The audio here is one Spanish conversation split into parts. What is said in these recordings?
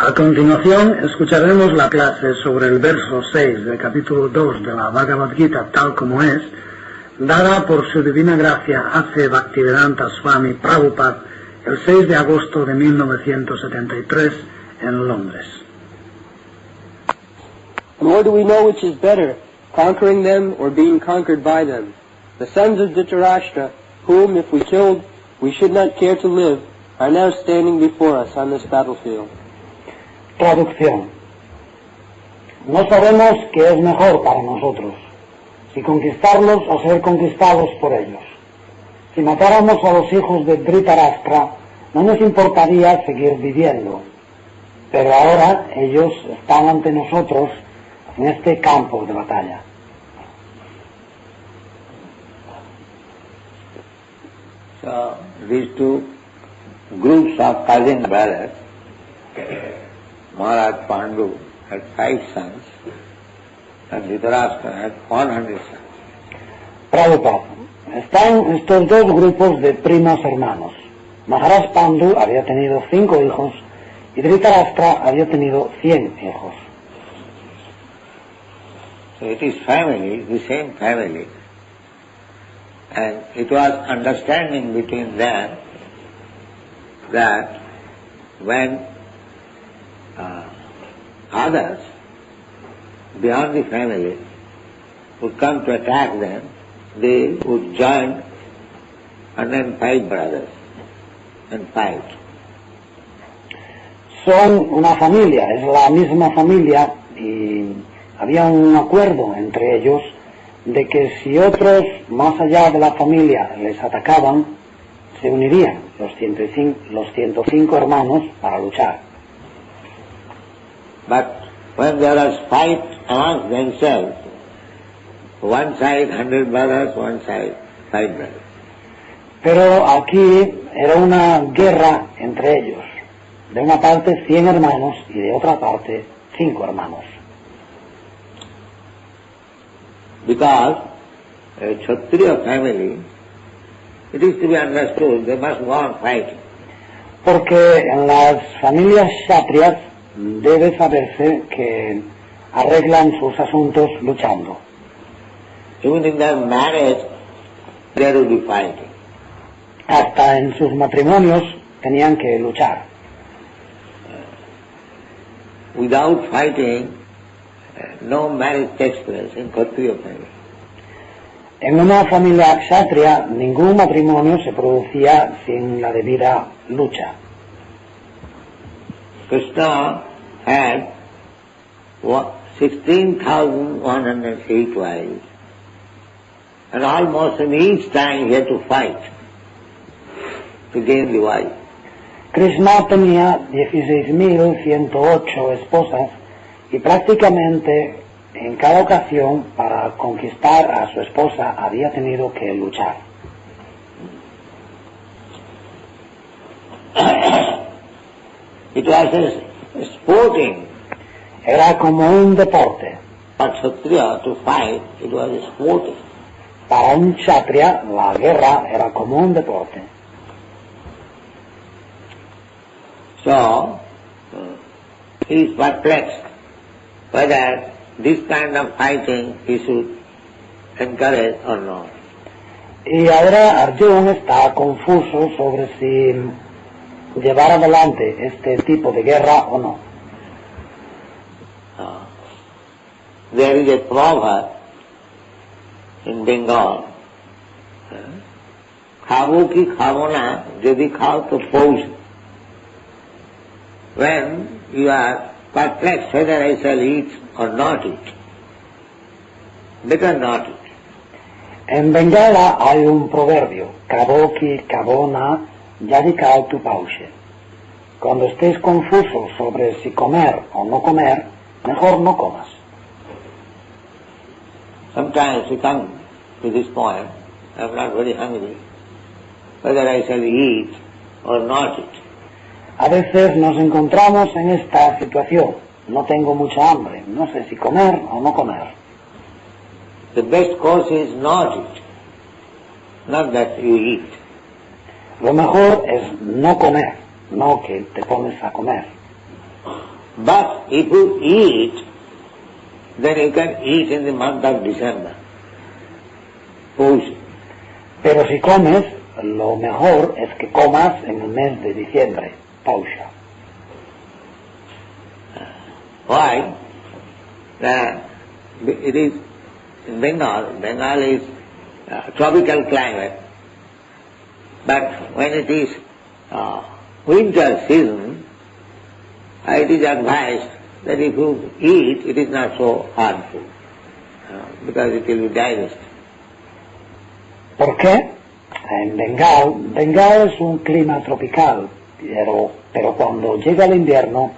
A continuación escucharemos la clase sobre el verso 6 del capítulo 2 de la Bhagavad Gita tal como es, dada por su divina gracia A.C. Bhaktivedanta Swami Prabhupada el 6 de agosto de 1973 en Londres. Nor do we know which is better, conquering them or being conquered by them. The sons of Dhritarashtra, whom, if we killed, we should not care to live, are now standing before us on this battlefield. Traducción. No sabemos qué es mejor para nosotros, si conquistarlos o ser conquistados por ellos. Si matáramos a los hijos de Dhritarashtra, no nos importaría seguir viviendo. Pero ahora ellos están ante nosotros en este campo de batalla. So, these two groups of cousin brothers, Maharaj Pandu had 5 sons, and Dhritarashtra had 100 sons. Prabhupada, están estos dos grupos de primos hermanos. Maharaj Pandu había tenido 5 hijos y Dhritarashtra había tenido 100 hijos. So it is family, the same family, and it was understanding between them that when others beyond the family would come to attack them, they would join 105 brothers and fight. Son una familia, es la misma familia y había un acuerdo entre ellos de que si otros más allá de la familia les atacaban, se unirían los 105 hermanos para luchar. But when there was fight amongst themselves, one side 100 brothers, one side 5 brothers. Pero aquí era una guerra entre ellos. De una parte 100 hermanos y de otra parte 5 hermanos. Because a Kshatriya family, it is to be understood, they must go on fighting. Porque en las familias kshatriyas debe saberse que arreglan sus asuntos luchando. Even in their marriage, they will be fighting. Hasta en sus matrimonios tenían que luchar. Without fighting, no marriage takes place in Kshatriya family. En una familia kshatriya ningún matrimonio se producía sin la debida lucha. Krishna had 16,108 wives, and almost in each time he had to fight to gain the wife. Krishna tenía 16.108 esposas y prácticamente en cada ocasión para conquistar a su esposa había tenido que luchar. It was a sporting. Era como un deporte. For Kshatriya to fight, it was a sporting. Para un kshatriya la guerra era como un deporte. So, he is perplexed whether this kind of fighting he should encourage or not. Y ahora Arjuna está confuso sobre si llevar adelante este tipo de guerra o no. There is a proverb in Bengal, खाओ की खाओ ना, यदि खाओ तो पौष. When you are perplexed whether I shall eat or not eat, better not eat. En Bengala hay un proverbio, Kaboki Kabona Yadikao tu Paushe. Cuando estés confuso sobre si comer o no comer, mejor no comas. Sometimes you come to this point, I am not very hungry, whether I shall eat or not eat. A veces nos encontramos en esta situación. No tengo mucha hambre, no sé si comer o no comer. The best course is not eat, not that you eat. Lo mejor es no comer, no que te pones a comer. But if you eat, then you can eat in the month of December. Push. Pero si comes, lo mejor es que comas en el mes de diciembre, Pausha. Why? It is in Bengal. Bengal is tropical climate. But when it is winter season, it is advised that if you eat, it is not so harmful, because it will be digested. ¿Por qué? En Bengal es un clima tropical, pero cuando llega el invierno,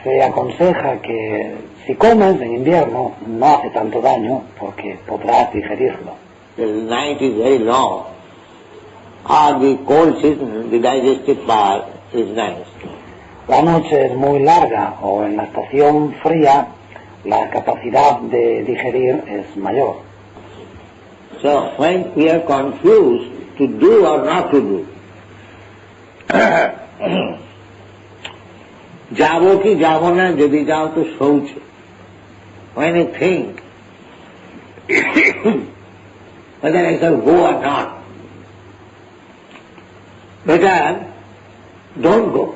se aconseja que si comes en invierno no hace tanto daño porque podrás digerirlo. The night is very long. The cold season, the digestive part is nice. La noche es muy larga o en la estación fría la capacidad de digerir es mayor. So when we are confused to do or not to do, jabo ki jabo na, jodi jao to shouch. When you think whether I shall go or not, better don't go.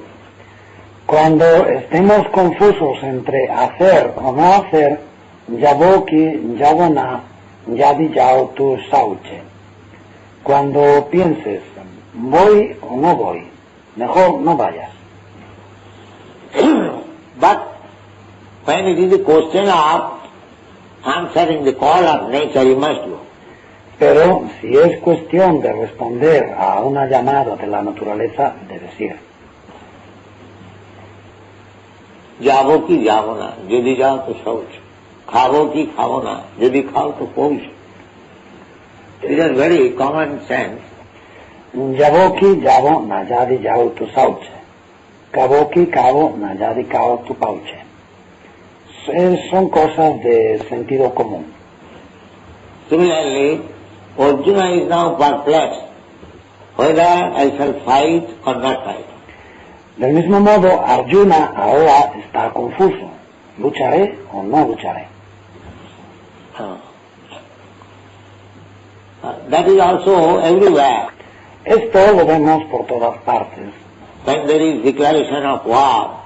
Cuando estemos confusos entre hacer o no hacer, yaboki, yabona, yadi yao tu sauche. Cuando pienses, voy o no voy, mejor no vayas. But when it is a question of answering the call of nature, you must go. Pero si es cuestión de responder a una llamada de la naturaleza, debes ir. जाबो की जाबो ना, यदि जाओ तो शौच, खाबो की खाबो ना, यदि खाओ तो पौष. These are very common sense. Yaboki, yabo, na yadi yao tu sauche. Kaboki, kabo, na yadi kao tu pauche. Son cosas de sentido común. Similarly, Arjuna is now perplexed whether I shall fight or not fight. Del mismo modo, Arjuna ahora está confuso. ¿Lucharé o no lucharé? That is also everywhere. Esto lo vemos por todas partes. When there is declaration of war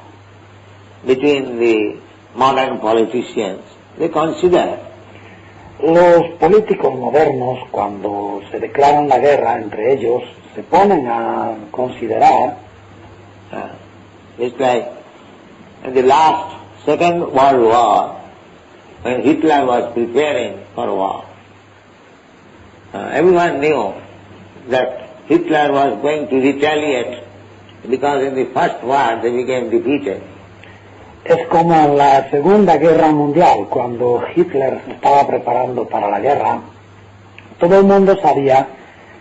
between the modern politicians, they consider Los políticos modernos, cuando se declaran la guerra entre ellos, se ponen a considerar, it's like in the last Second World War, when Hitler was preparing for war, everyone knew that Hitler was going to retaliate because in the first war they became defeated. es como en la Segunda Guerra Mundial, cuando Hitler se estaba preparando para la guerra, todo el mundo sabía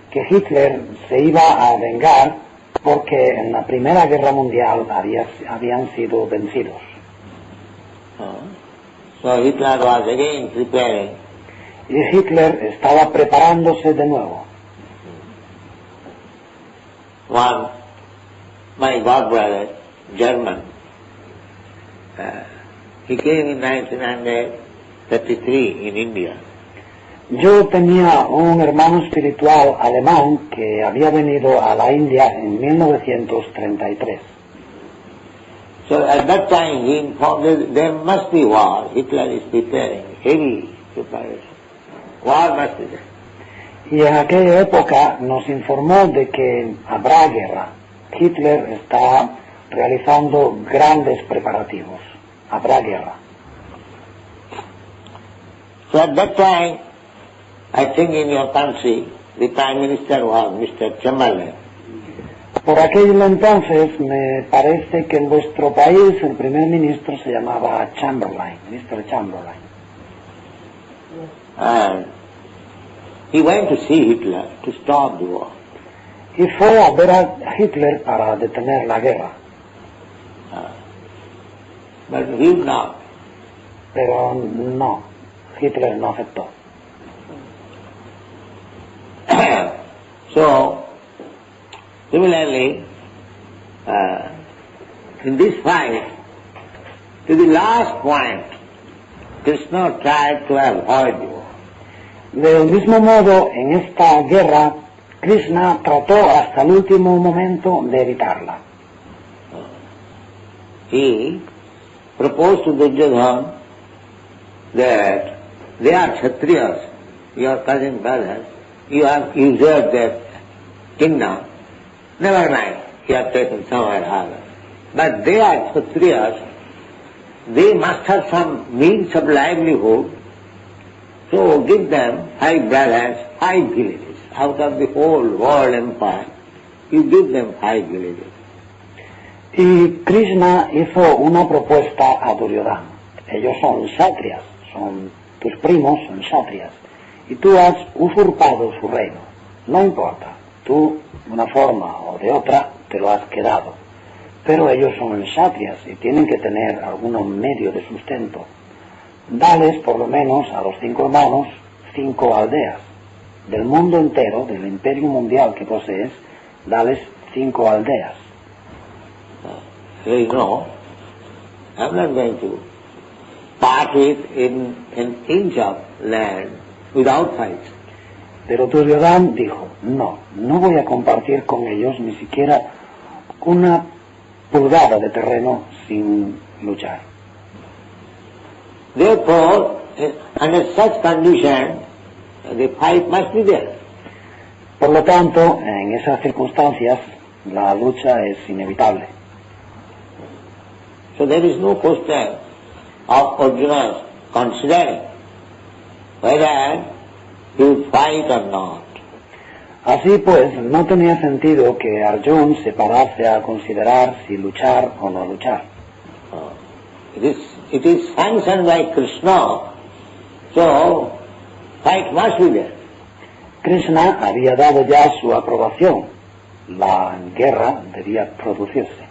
que Hitler se iba a vengar porque en la Primera Guerra Mundial habían sido vencidos. So Hitler was again preparing. Y Hitler estaba preparándose de nuevo. One, my godbrother, German, he came in 1933 in India. Yo tenía un hermano espiritual alemán que había venido a la India en 1933. So at that time he informed that there must be war. Hitler is preparing, heavy preparation. War must be there. Y en aquella época nos informó de que habrá guerra. Hitler está realizando grandes preparativos. Habrá guerra. So at that time, I think in your country, the Prime Minister was Mr. Chamberlain. Por aquel entonces me parece que en vuestro país el primer ministro se llamaba Chamberlain, Mr. Chamberlain. And he went to see Hitler to stop the war. Y fue a ver a Hitler para detener la guerra. But he would not. Pero no, Hitler no aceptó. So, similarly, in this fight, to the last point, Krishna tried to avoid you. Del mismo modo, en esta guerra, Krishna trató hasta el último momento de evitarla. He proposed to Duryodhana that they are Kshatriyas, your cousin brothers, you have usurped their kingdom. Never mind, you have taken somewhere other. But they are Kshatriyas, they must have some means of livelihood, so give them 5 brothers, 5 villages. Out of the whole world empire, you give them 5 villages. Y Krishna hizo una propuesta a Duryodhana. Ellos son kshatriyas, son tus primos, son kshatriyas, y tú has usurpado su reino. No importa, tú, de una forma o de otra, te lo has quedado. Pero ellos son kshatriyas y tienen que tener algunos medios de sustento. Dales, por lo menos, a los 5 hermanos, 5 aldeas. Del mundo entero, del imperio mundial que posees, dales 5 aldeas. Say, no, I'm not going to part with in an inch of land without fights. Pero Duryodhana dijo, no voy a compartir con ellos ni siquiera una pulgada de terreno sin luchar. Therefore, under such condition, the fight must be there. Por lo tanto, en esas circunstancias, la lucha es inevitable. So there is no question of Arjuna considering whether he would fight or not. Así pues, no tenía sentido que Arjuna se parase a considerar si luchar o no luchar. It is sanctioned by Krishna, so fight must be there. Krishna había dado ya su aprobación. La guerra debía producirse.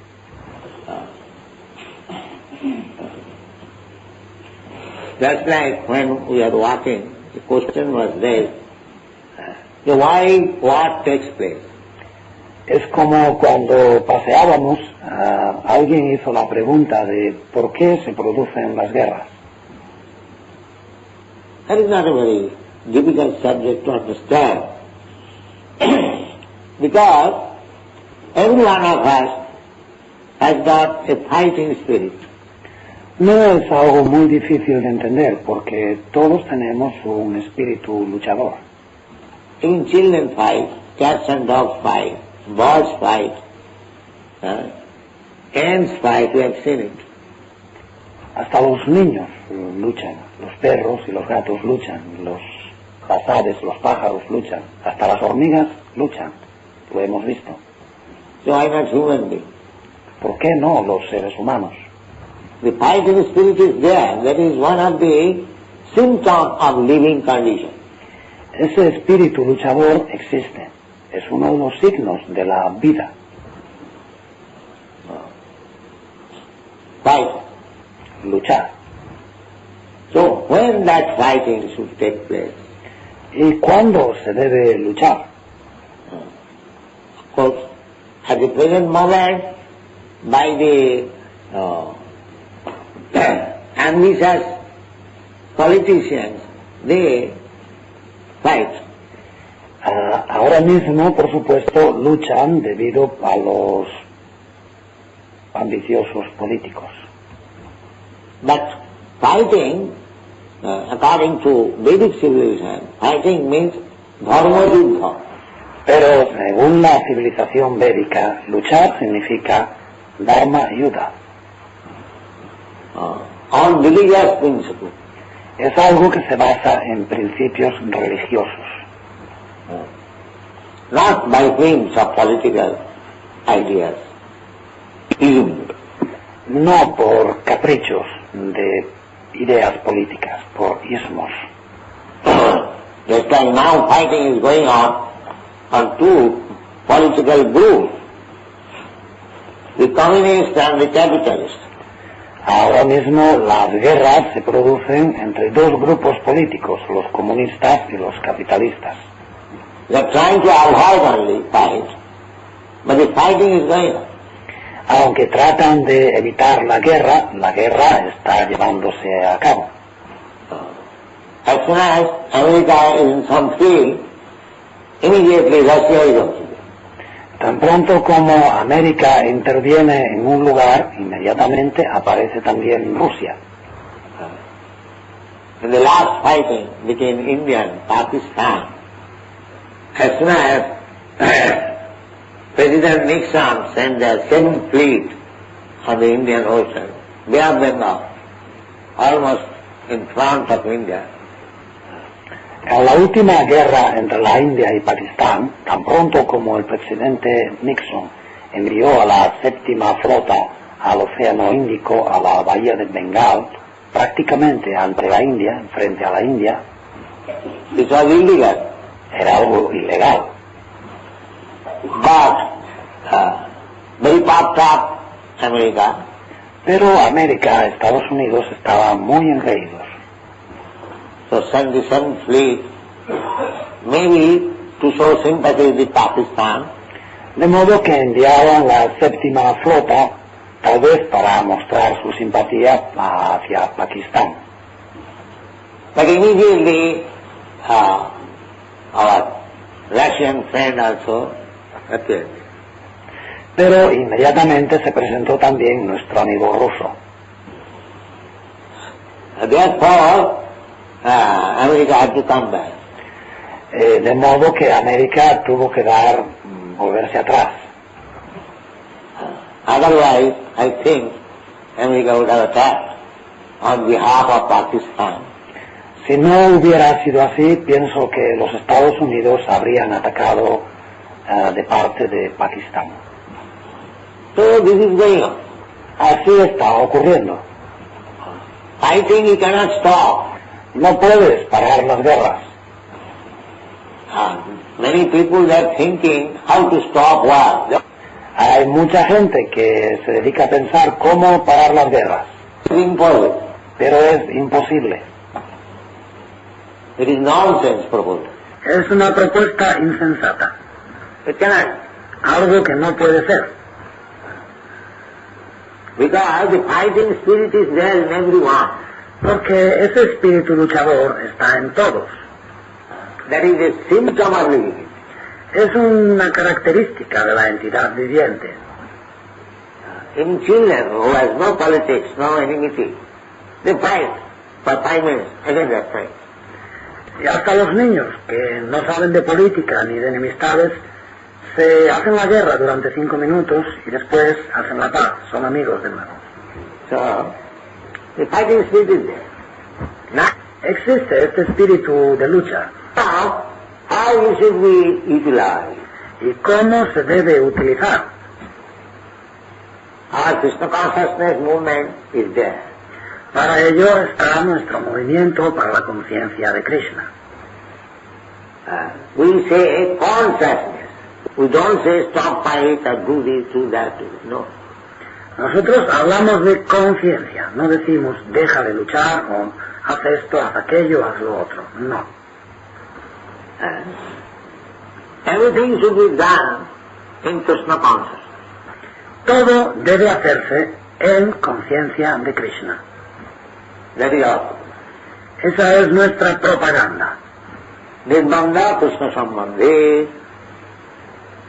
Just like when we are walking, the question was raised, why what takes place? Es como cuando paseábamos, alguien hizo la pregunta de por qué se producen las guerras. That is not a very difficult subject to understand. Because every one of us has got a fighting spirit. No es algo muy difícil de entender porque todos tenemos un espíritu luchador. Even children fight, cats and dogs fight, birds fight, ants fight, we have seen it. Hasta los niños luchan, los perros y los gatos luchan, las aves, los pájaros luchan, hasta las hormigas luchan, lo hemos visto. So why not human beings? ¿Por qué no los seres humanos? The fighting spirit is there. That is one of the symptoms of living condition. Ese espíritu luchador existe. Es uno de los signos de la vida. Fight. Luchar. So when that fighting should take place? ¿Y cuándo se debe luchar? Of course, at the present moment, by the ambitious politicians, they fight. Ahora mismo, por supuesto, luchan debido a los ambiciosos políticos. But fighting, according to Vedic civilization, fighting means dharma yuddha. Pero según la civilización védica, luchar significa dharma yuddha. On religious principles. Es algo que se basa en principios religiosos. Not by whims of political ideas. No por caprichos de ideas políticas, por ismos. Just like now fighting is going on two political groups, the communists and the capitalists. Ahora mismo las guerras se producen entre dos grupos políticos, los comunistas y los capitalistas. They are trying to avoid only fight, but the fighting is going on. Aunque tratan de evitar la guerra está llevándose a cabo. As soon as America is in some field, immediately Russia is also there. Tan pronto como América interviene en un lugar, inmediatamente aparece también Rusia. In the last fighting between India and Pakistan, as soon as President Nixon sent the 7th fleet on the Indian Ocean, Bay of Bengal, almost in front of India. En la última guerra entre la India y Pakistán, tan pronto como el presidente Nixon envió a la 7ª flota al Océano Índico, a la bahía de Bengal, prácticamente ante la India, frente a la India, It was illegal. era algo ilegal. But very puffed up America, Pero América, Estados Unidos, estaban muy engreídos. so sent the 7th fleet, maybe to show sympathy with Pakistan, De modo que enviaron la 7ª flota, tal vez para mostrar su simpatía hacia Pakistán. but immediately our Russian friend also appeared. Pero inmediatamente se presentó también nuestro amigo ruso. Therefore, America had to come back. De modo que América tuvo que volverse atrás. Otherwise, I think America would have attacked on behalf of Pakistan. Si no hubiera sido así, pienso que los Estados Unidos habrían atacado de parte de Pakistán. So this is going on. Así está ocurriendo. Fighting you cannot stop. No puedes parar las guerras. Many people are thinking how to stop war. Hay mucha gente que se dedica a pensar cómo parar las guerras, It's impossible. pero es imposible. It is nonsense proposal. Es una propuesta insensata, It cannot. algo que no puede ser. Because the fighting spirit is there in everyone. Porque ese espíritu luchador está en todos. That is a symptom of living. Es una característica de la entidad viviente. In children who has no politics, no enmity, they fight for 5 minutes, again they fight. Y hasta los niños que no saben de política ni de enemistades se hacen la guerra durante 5 minutos y después hacen la paz, son amigos de nuevo. So, the fighting spirit is there. Now, Existe este espíritu de lucha. how you should be utilized? ¿Y cómo se debe utilizar? Our Krishna consciousness movement is there. Para ello está nuestro movimiento para la conciencia de Krishna. We say consciousness. We don't say stop fight or do this, do that, do this. No. Nosotros hablamos de conciencia, no decimos deja de luchar o haz esto, haz aquello, haz lo otro. No. Everything should be done in Krishna consciousness. Todo debe hacerse en conciencia de Krishna. That is all. Esa es nuestra propaganda. Nirbandha Krishna Sambandhe.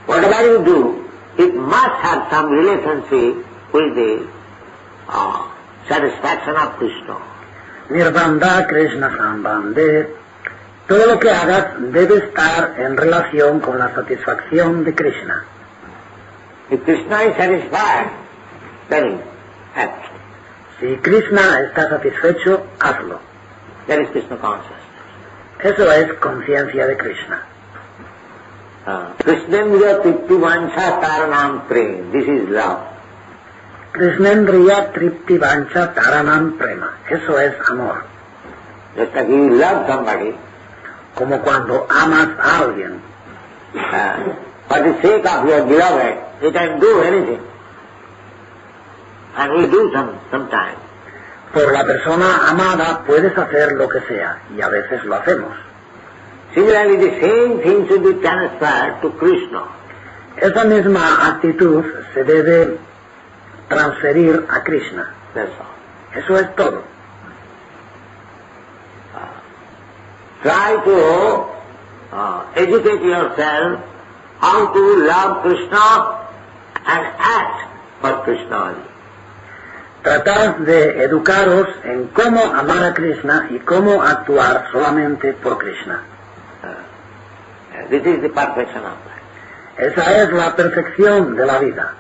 Whatever you do, it must have some relationship with the satisfaction of Krishna. Nirbandha Krishna Sambandhe. Todo lo que hagas debe estar en relación con la satisfacción de Krishna. If Krishna is satisfied, then act. Si Krishna está satisfecho, hazlo. That is Krishna consciousness. Eso es conciencia de Krishna. Krishnendriya Tripti Vancha Taranam Prem. This is love. Krishnendriya Tripti Vancha Taranam Prema. Eso es amor. Just like you love somebody, Como cuando amas a alguien. for the sake of your beloved, you can do anything. And we do sometimes. Por la persona amada puedes hacer lo que sea, y a veces lo hacemos. Similarly, the same thing should be transferred to Krishna. Esa misma actitud se debe transferir a Krishna. That's all. Eso es todo. Try to educate yourself how to love Krishna and act for Krishna only. Tratad de educaros en cómo amar a Krishna y cómo actuar solamente por Krishna. This is the perfection of life. Esa es la perfección de la vida.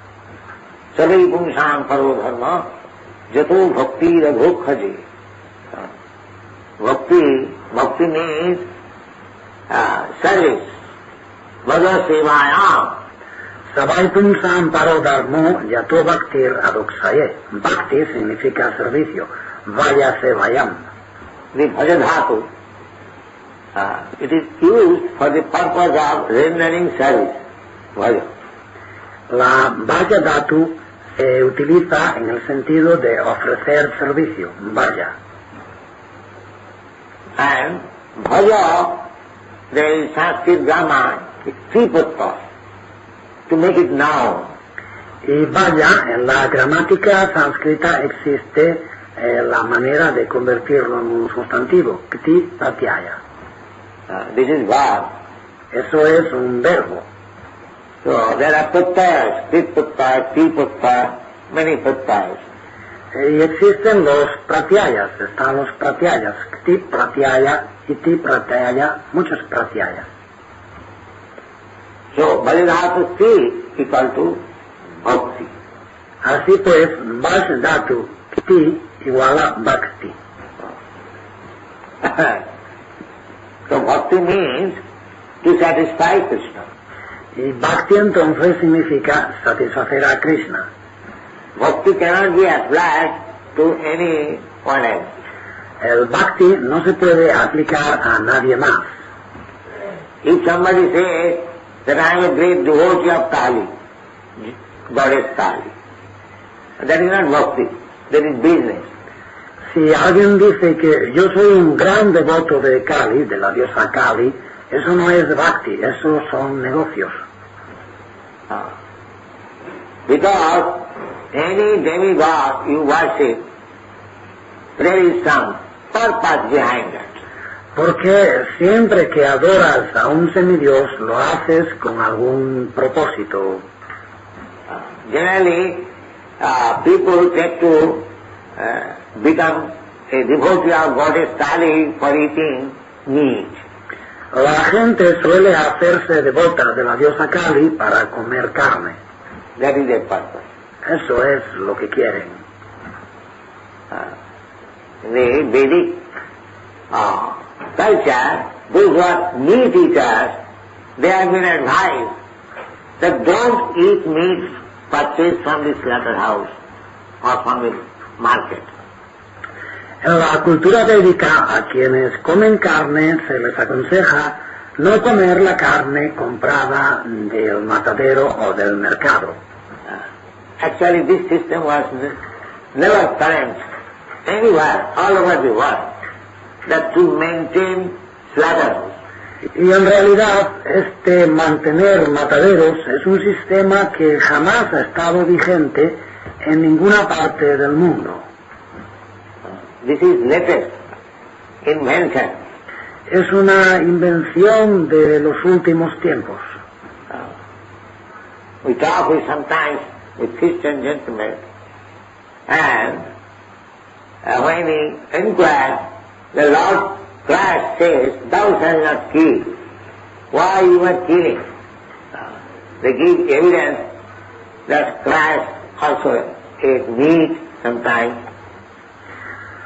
Sarai pumsam paro dharma jato bhakti radhokhaji. Bhakti means service. Vaja sevayam. Sabai pumsam paro dharmo yato bhaktir adoksaye. Bhakti significa servicio. Vaya sevayam. The bhaja dhatu, it is used for the purpose of rendering service. Bhaja. La vaya dhatu se utiliza en el sentido de ofrecer servicio. Vaya. And bhaja, there is Sanskrit grammar, three purposes. To make it noun. Y vaya, en la gramática sánscrita existe la manera de convertirlo en un sustantivo. Kti pratyaya. This is verb. Eso es un verbo. So there are pratyayas, krit pratyaya, ti pratyaya, many pratyayas. Y existen los pratyayas, están los pratyayas. Kti pratyaya, iti pratyaya, muchos pratyayas. So Bhaja Ti equal to Bhakti. Así pues, Vaj Dhatu Kti igual a Bhakti. So Bhakti means to satisfy Krishna. Y Bhakti entonces significa satisfacer a Krishna. Bhakti cannot be applied to anyone else. El Bhakti no se puede aplicar a nadie más. If somebody says that I am a great devotee of Kali, goddess Kali, that is not Bhakti, that is business. Si alguien dice que yo soy un gran devoto de Kali, de la diosa Kali, eso no es Bhakti, eso son negocios. Because any demigod you worship, there is some purpose behind that. Porque siempre que adoras a un semidios lo haces con algún propósito. Generally, people take to become a devotee of goddess Kali for eating meat. La gente suele hacerse devota de la diosa Kali para comer carne. That is their purpose. Eso es lo que quieren. The Vedic culture, those who are meat eaters, they have been advised that don't eat meat purchased from the slaughterhouse or from the market. En la cultura védica, a quienes comen carne se les aconseja no comer la carne comprada del matadero o del mercado. Actually, this system was never current anywhere, all over the world, that to maintain slaughterhouse. Y en realidad, este mantener mataderos es un sistema que jamás ha estado vigente en ninguna parte del mundo. This is latest invention. Es una invención de los últimos tiempos. We talk with sometimes with Christian gentlemen, and when we inquire, the Lord Christ says, "Thou shalt not kill." Why you are killing? They give evidence that Christ also ate meat sometimes.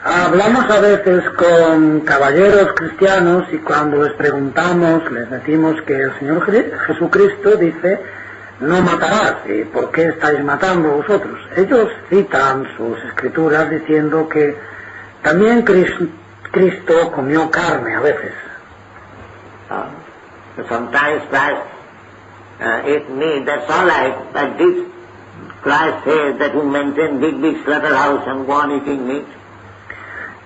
Hablamos a veces con caballeros cristianos y cuando les preguntamos, les decimos que el Señor Jesucristo dice, no matarás, ¿y por qué estáis matando vosotros? Ellos citan sus escrituras diciendo que también Cristo comió carne a veces. Sometimes Christ ate meat, that's all right, but this Christ says that you maintain big slaughterhouse and go on eating meat.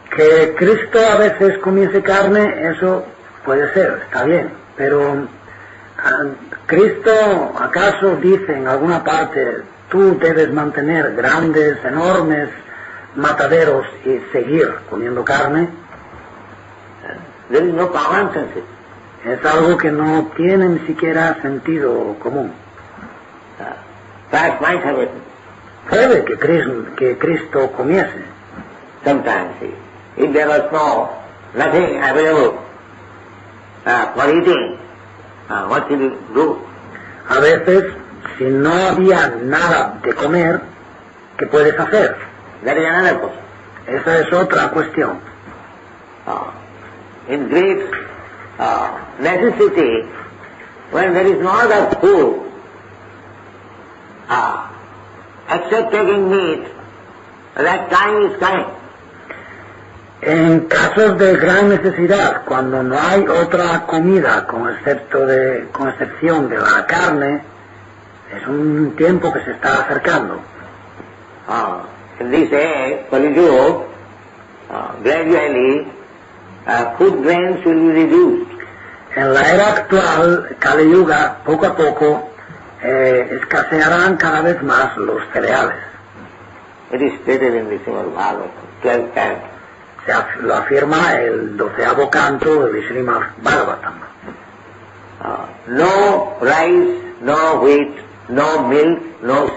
Que Cristo a veces comiese carne, eso puede ser, está bien, pero ¿Cristo acaso dice en alguna parte, tú debes mantener grandes, enormes mataderos y seguir comiendo carne, there is no common sense. es algo que no tiene ni siquiera sentido común. Christ might have it Puede que Cristo comiese, sometimes. If there was nothing available for eating, what should you do? a veces, si no había nada de comer, ¿qué puedes hacer? That is another question. Esa es otra cuestión. In great necessity, when there is no other food, except taking meat, that time is coming. En casos de gran necesidad, cuando no hay otra comida con excepción de la carne, es un tiempo que se está acercando. In this age, Kali Yuga, gradually food grains will be reduced. En la era actual, Kali Yuga, poco a poco, escasearán cada vez más los cereales. It is stated in the Srimad Bhagavatam, 12th canto. Lo afirma el 12º canto del Srimad Bhagavatam. No rice, no wheat, no milk, no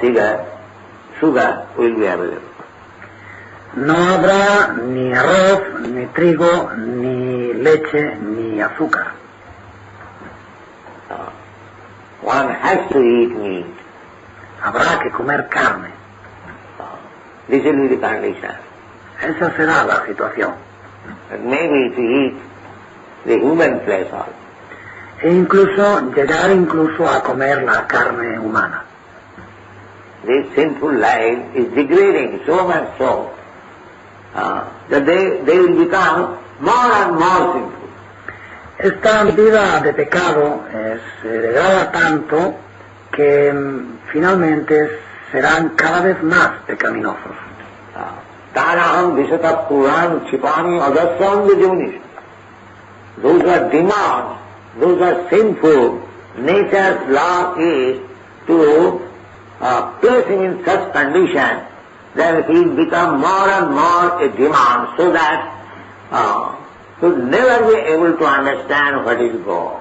sugar will be available. No habrá ni arroz, ni trigo, ni leche, ni azúcar. One has to eat meat. Habrá que comer carne. This will be the condition. Esa será la situación. And maybe to eat the human flesh also. E incluso llegar a comer la carne humana. This sinful life is degrading so much so that they will become more and more sinful. Esta vida de pecado se degrada tanto que finalmente serán cada vez más pecaminosos. Tanaham Vishata Puran Chipani Adasam Vijunis. Those are demands, those are sinful. Nature's law is to place him in such condition that he will become more and more a demand, so that he will never be able to understand what is God.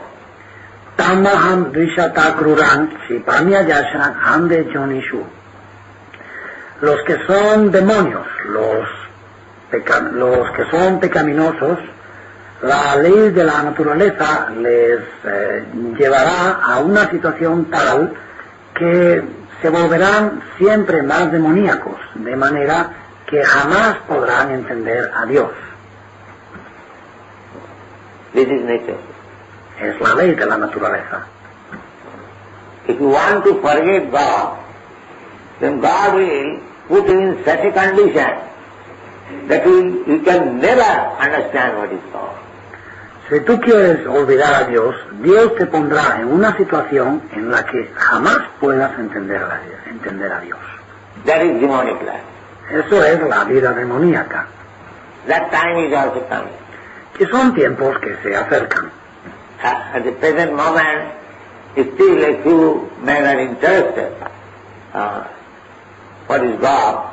Tamaham Vishata Kruran Chipani Adasam Hande Jonishu. Los que son demonios, los que son pecaminosos, la ley de la naturaleza les llevará a una situación tal que se volverán siempre más demoníacos, de manera que jamás podrán entender a Dios. This is nature. Es la ley de la naturaleza. If you want to forget God, then God will put you in such a condition that you can never understand what is God. Si tú quieres olvidar a Dios, Dios te pondrá en una situación en la que jamás puedas entender a Dios. That is demonic life. Eso es la vida demoníaca. That time is also coming. Que son tiempos que se acercan. At the present moment, still a few men are interested. What is God?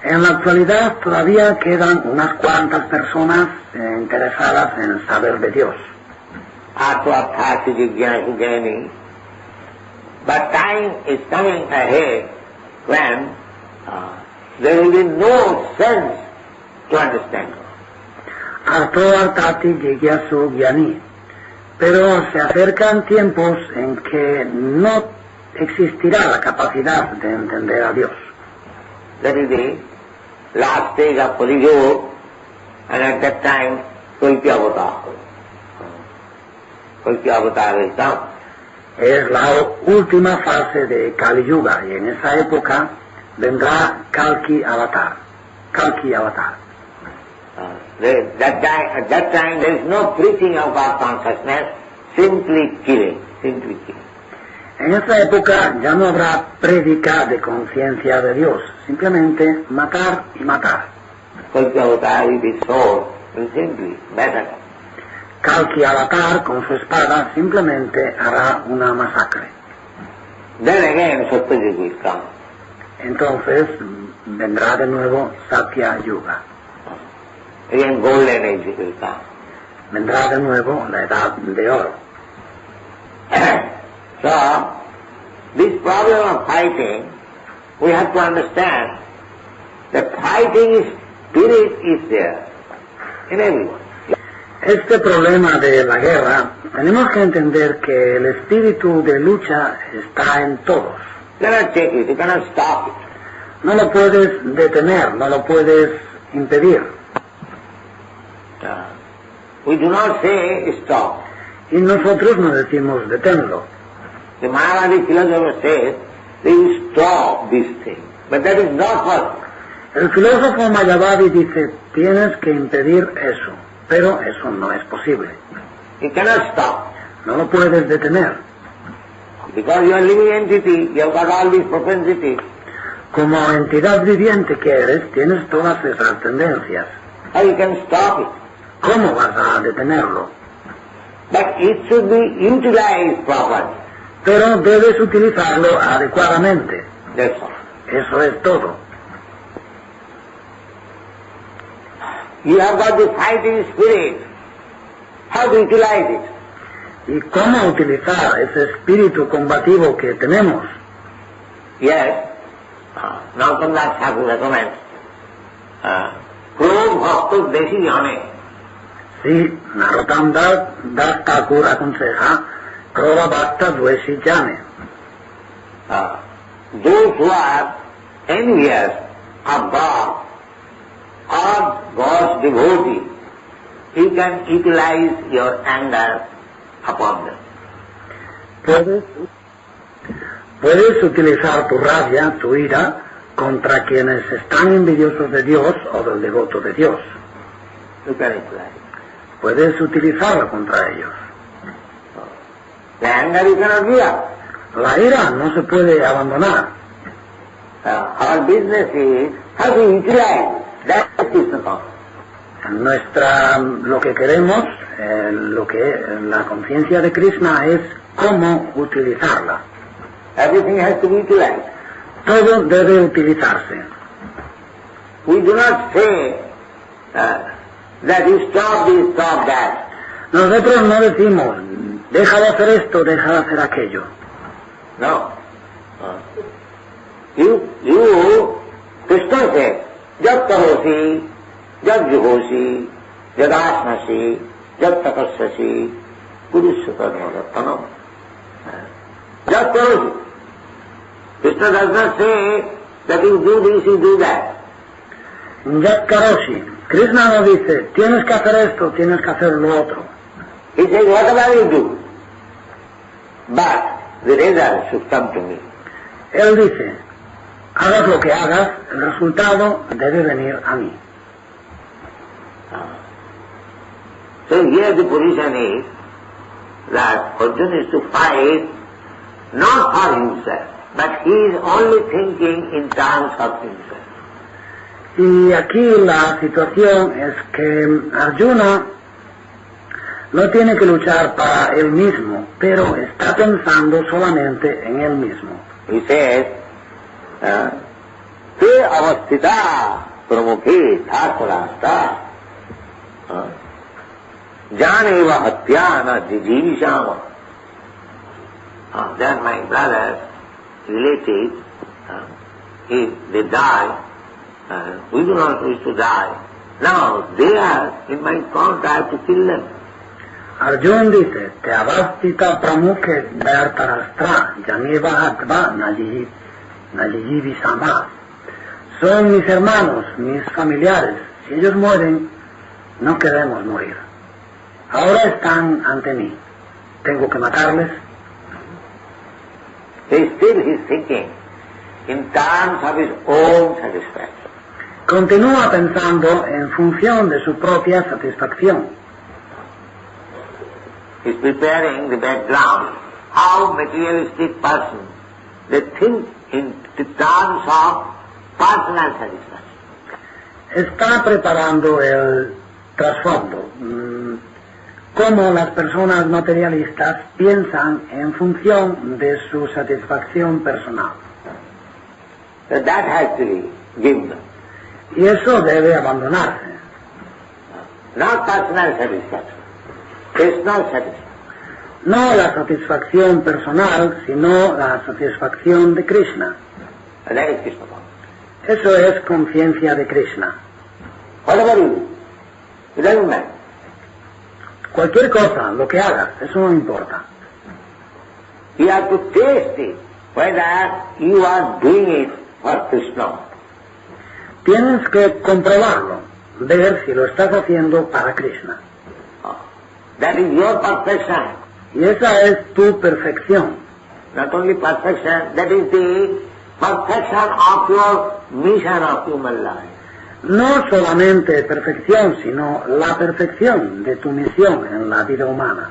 En la actualidad todavía quedan unas cuantas personas interesadas en saber de Dios. But time is coming ahead when there will be no sense to understand God. Arto Artati Jigyasu Gyani. Pero se acercan tiempos en que no existirá la capacidad de entender a Dios. That is the last stage of Kali Yuga, and at that time, Kalki Avatar. Kalki Avatar will come. Es la última fase de Kali Yuga y en esa época vendrá Kalki Avatar. Kalki Avatar. At that time there is no preaching of God consciousness, simply killing. En esa época ya no habrá prédica de conciencia de Dios, simplemente matar y matar. Kalki Avatar with his sword will simply battle. Kalki Avatar con su espada simplemente hará una masacre. Then again Satyajug will come. entonces vendrá de nuevo Satya Yuga. Again, golden age will come. Vendrá de nuevo la edad de oro. So, this problem of fighting, we have to understand that fighting spirit is there in everyone. Este problema de la guerra, tenemos que entender que el espíritu de lucha está en todos. You cannot take it, you cannot stop it. No lo puedes detener, no lo puedes impedir. We do not say stop. Y nosotros no decimos deténlo. The Mayavadi philosopher says they will stop this thing, but that is not possible. El filósofo Mayavadi dice, tienes que impedir eso, pero eso no es posible. You cannot stop. No lo puedes detener. Because you are living entity, you have got all these propensities. Como entidad viviente que eres, tienes todas esas tendencias. How you can stop it? ¿Cómo vas a detenerlo? But it should be utilized properly. Pero debes utilizarlo adecuadamente. That's all. Eso es todo. You have got the fighting spirit. How to utilize it? ¿Y cómo utilizar ese espíritu combativo que tenemos? Yes. Narottam Das Thakur recommends. Krodh Bhakta Deshi Jane. Sí, Narottam Das Thakur aconseja Krodha Bhakta Dveshi Jane. Those who are envious of God or God's devotee, you can utilize your anger upon them. Puedes utilizar tu rabia, tu ira, contra quienes están envidiosos de Dios o del devoto de Dios. You can utilize it. Puedes utilizarla contra ellos. The anger you cannot give up. La ira no se puede abandonar. Our business is how to utilize that Krishna consciousness. Lo que queremos, la conciencia de Krishna es cómo utilizarla. Everything has to be utilized. Todo debe utilizarse. We do not say that you stop this, stop that. Nosotros no decimos, deja de hacer esto, deja de hacer aquello. No. Krishna said, Jat karosi, jat juhosi, jat asnasi, jat tapasasi, Purushakarmadattanam. Jat karosi. Krishna does not say that you do this, you do that. Jat karosi. Krishna no dice, tienes que hacer esto, tienes que hacer lo otro. He says, whatever you do, but the result should come to me. Él dice, hagas lo que hagas, el resultado debe venir a mí. So here the position is that Arjuna is to fight not for himself, but he is only thinking in terms of himself. Y aquí la situación es que Arjuna no tiene que luchar para él mismo, pero está pensando solamente en él mismo. He says, Te avastita pramukhe thakurasta janeva hatyana jijivishama. Then my brothers, relatives, if they die, we do not wish to die. Now they are in my front, I have to kill them. Arjuna dice, te avastita pramukhe dhartarashtra janeva hatva najijivi sama. Son mis hermanos, mis familiares. Si ellos mueren, no queremos morir. Ahora están ante mí. ¿Tengo que matarles? Still he is thinking in terms of his own satisfaction. Continúa pensando en función de su propia satisfacción. He is preparing the background. How materialistic person, they think in terms of personal satisfaction. Está preparando el trasfondo. Cómo las personas materialistas piensan en función de su satisfacción personal. So that has to be given up. Y eso debe abandonarse. Not personal satisfaction, personal satisfaction. No la satisfacción personal, sino la satisfacción de Krishna. And that is Krishna consciousness. Eso es conciencia de Krishna. Whatever you do, it doesn't matter. Cualquier cosa, lo que hagas, eso no importa. You have to taste it, whether you are doing it for Krishna. Tienes que comprobarlo, ver si lo estás haciendo para Krishna. That is your perfection. Y esa es tu perfección. Not only perfection, that is the perfection of your mission of human life. No solamente perfección, sino la perfección de tu misión en la vida humana.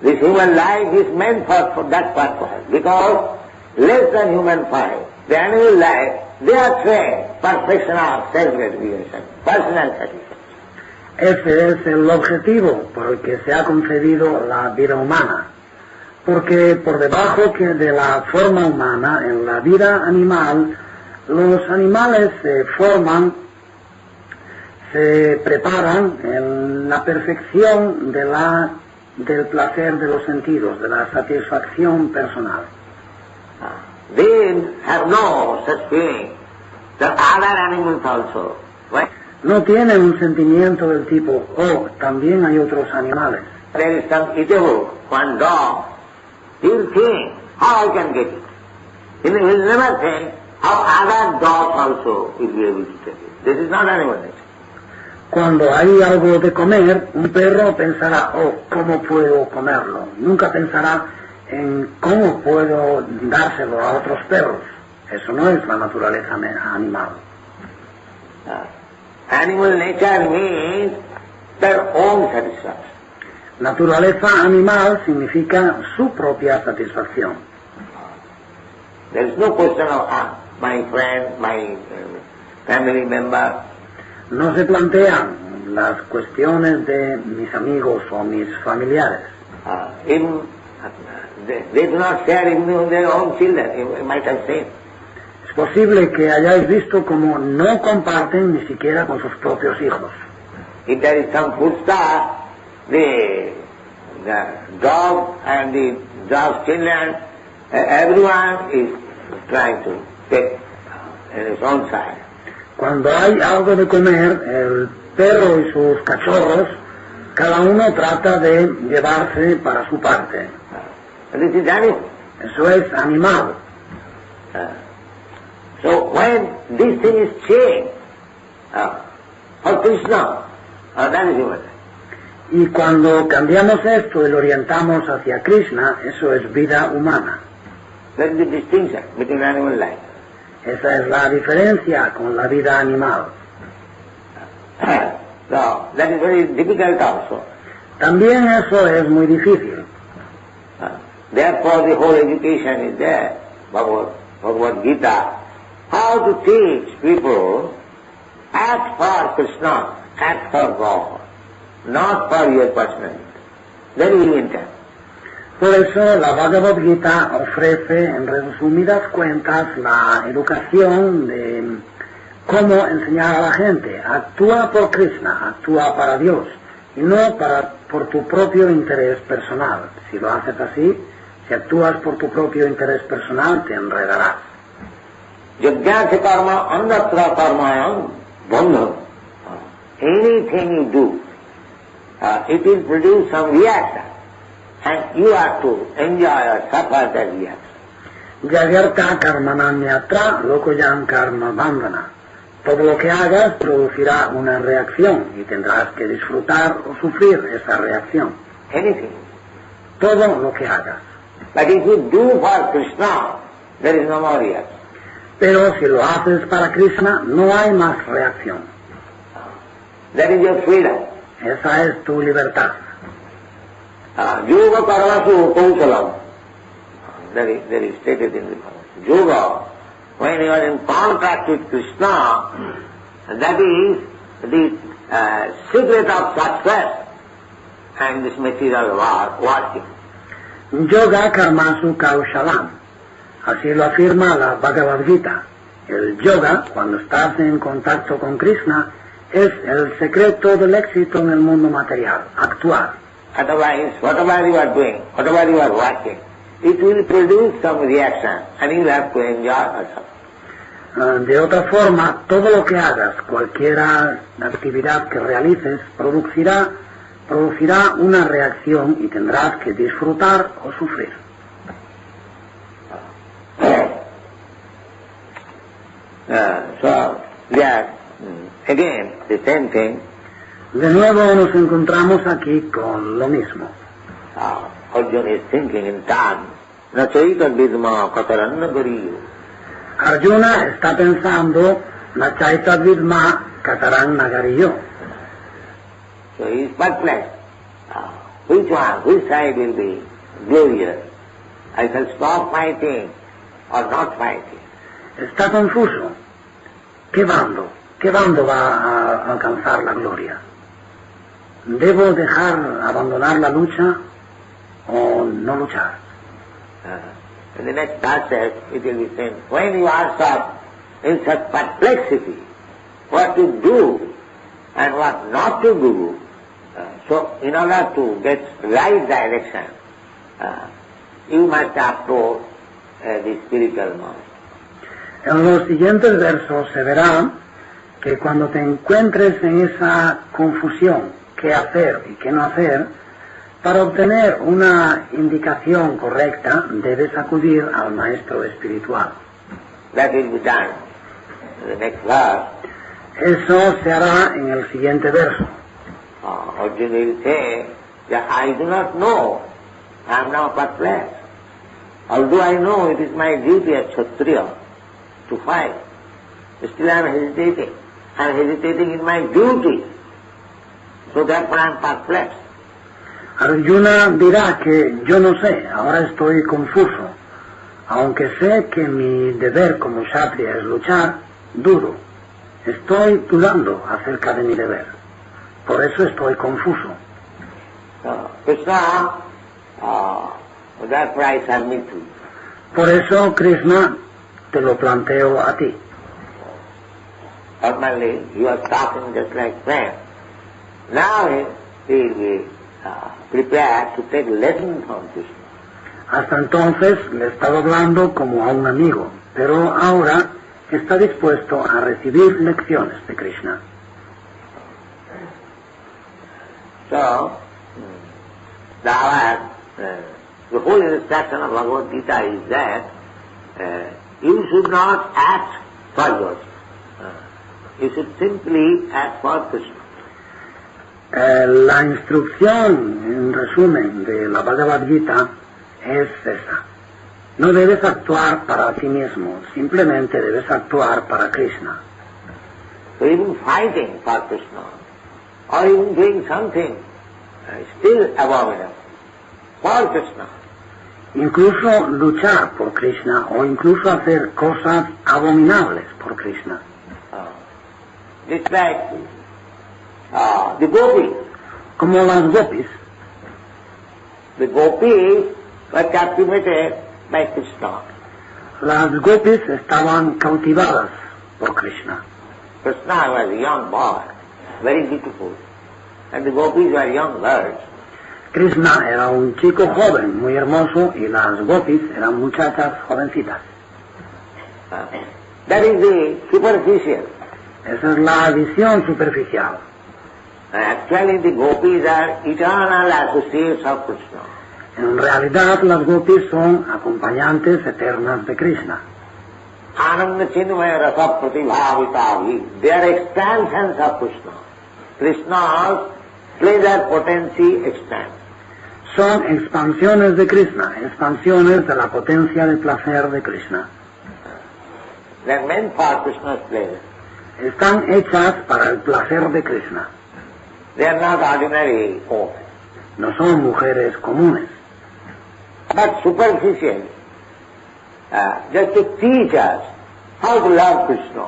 This human life is meant for that purpose, because less than human life, the animal life, they are trained perfection of self-gratification, personal satisfaction. Ese es el objetivo por el que se ha concebido la vida humana. Porque por debajo de la forma humana, en la vida animal, los animales se forman, se preparan en la perfección del placer de los sentidos, de la satisfacción personal. They have no such feeling that other animals also. Right? No tienen un sentimiento del tipo, oh, también hay otros animales. There is some eatable, one dog, he will think, how I can get it. He will never think how other dogs also will be able to take it. This is not animal nature. Cuando hay algo de comer, un perro pensará, oh, ¿cómo puedo comerlo? Nunca pensará en cómo puedo dárselo a otros perros. Eso no es la naturaleza animal. Animal nature means their own satisfaction. Naturaleza animal significa su propia satisfacción. There is no question of my friend, my family member. No se plantean las cuestiones de mis amigos o mis familiares. Even they do not share even their own children, you might have seen. Es posible que hayáis visto como no comparten ni siquiera con sus propios hijos. If there is some food stuff, the dog and the dog's children, everyone is trying to take his own side. Cuando hay algo de comer, el perro y sus cachorros, cada uno trata de llevarse para su parte. This is animal. Eso es animal. So when this thing is changed for Krishna, that is human. Y cuando cambiamos esto y lo orientamos hacia Krishna, eso es vida humana. That is the distinction between animal life. Esa es la diferencia con la vida animal. So that is very difficult also. También eso es muy difícil. Therefore the whole education is there, Bhagavad Gita, how to teach people act for Krishna, act for God, not for your personality. Very important. Por eso la Bhagavad Gita ofrece en resumidas cuentas la educación de cómo enseñar a la gente. Actúa por Krishna, actúa para Dios y no por tu propio interés personal. Si lo haces así, si actúas por tu propio interés personal, te enredarás. Yajnasya karma annatra karmayam bandham. Anything you do, it will produce some reaction. And you have to enjoy or suffer that reaction. Yagyarta karmananyatra lokoyam karma bandhana. Todo lo que hagas producirá una reacción y tendrás que disfrutar o sufrir esa reacción. Anything. Todo lo que hagas. But if you do for Krishna, there is no more reaction. Pero si lo haces para Krishna, no hay más reacción. That is your freedom. Esa es tu libertad. Yoga karmasu kausalam. That is stated in the Bhagavad. Yoga, when you are in contact with Krishna, that is the secret of success and this material working. Yoga karmasu kaushalam. Así lo afirma la Bhagavad Gita. El yoga, cuando estás en contacto con Krishna, es el secreto del éxito en el mundo material, actuar. Otherwise, whatever you are doing, whatever you are watching, it will produce some reaction and you will have to enjoy also. De otra forma, todo lo que hagas, cualquier actividad que realices, producirá una reacción y tendrás que disfrutar o sufrir. So, there, again, the same thing. De nuevo nos encontramos aquí con lo mismo. Arjuna is thinking in turn, Nachaita Vidma Kataranna Gariyo. Arjuna está pensando, Nachaita Vidma Katarang Nagariyo. So he is perplexed. Which side will be glorious? I shall stop fighting or not fighting. Está confuso. ¿Qué bando va a alcanzar la gloria? ¿Debo abandonar la lucha o no luchar? In the next passage it will be saying, when you are in such perplexity, what to do and what not to do, so in order to get right direction, you must approach the spiritual knowledge. En los siguientes versos se verá que cuando te encuentres en esa confusión, qué hacer y qué no hacer, para obtener una indicación correcta debes acudir al maestro espiritual. That will be done. The next verse. Eso se hará en el siguiente verso. Arjuna will say that I do not know. I am now perplexed. Although I know it is my duty as Kshatriya to fight, still I am hesitating. I am hesitating in my duty. So therefore I am perplexed. Arjuna dirá que yo no sé, ahora estoy confuso. Aunque sé que mi deber como Kshatriya es luchar, dudo. Estoy dudando acerca de mi deber. Por eso estoy confuso. Krishna, therefore I submit to you. Por eso, Krishna, te lo planteo a ti. Normally you are talking just like friends. Now he will be prepared to take lessons from Krishna. Hasta entonces le estaba hablando como a un amigo, pero ahora está dispuesto a recibir lecciones de Krishna. So, the whole instruction of Bhagavad Gita is that you should not act for yourself. You should simply act for Krishna. La instrucción, en resumen, de la Bhagavad Gita es esa. No debes actuar para ti mismo, simplemente debes actuar para Krishna. So even fighting for Krishna, or even doing something still abominable for Krishna. Incluso luchar por Krishna o incluso hacer cosas abominables por Krishna. It's like the gopis. Como las gopis. The gopis were captivated by Krishna. Las gopis estaban cautivadas por Krishna. Krishna was a young boy, very beautiful, and the gopis were young girls. Krishna era un chico joven, muy hermoso, y las gopis eran muchachas jovencitas. That is the superficial. Esa es la visión superficial. Actually the gopis are eternal associates of Krishna. En realidad las gopis son acompañantes eternas de Krishna. Ananda Chinmaya Rasa Pratibhavitavi, they are expansions of Krishna. Krishna's pleasure potency expands. Son expansiones de Krishna, expansiones de la potencia de placer de Krishna. They are meant for Krishna's pleasure. Están hechas para el placer de Krishna. They are not ordinary women. No son mujeres comunes. But superficial, just to teach us how to love Krishna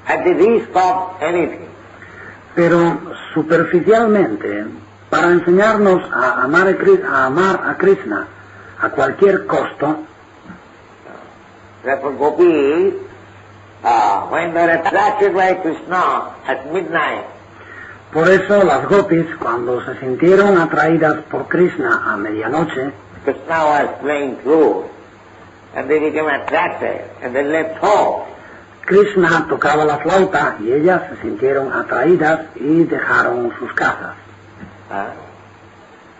at the risk of anything. Pero superficialmente, para enseñarnos a amar a Krishna a cualquier costo, Therefore gopis, when they are attracted by Krishna at midnight, Por eso las gopis, cuando se sintieron atraídas por Krishna a medianoche, Krishna was playing flute, and they became attracted, and they left home. Krishna tocaba la flauta y ellas se sintieron atraídas y dejaron sus casas.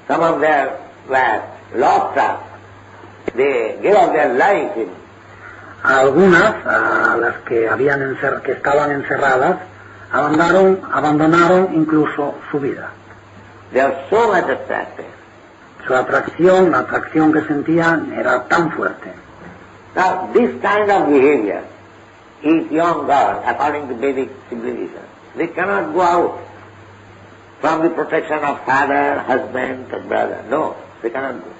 Some of them were locked up. They gave up their life in. Algunas, a las que que estaban encerradas, abandonaron incluso su vida. They are so much attracted. Su atracción, la atracción que sentían era tan fuerte. Now, this kind of behavior is young girls, according to Vedic civilization. They cannot go out from the protection of father, husband, or brother. No, they cannot go.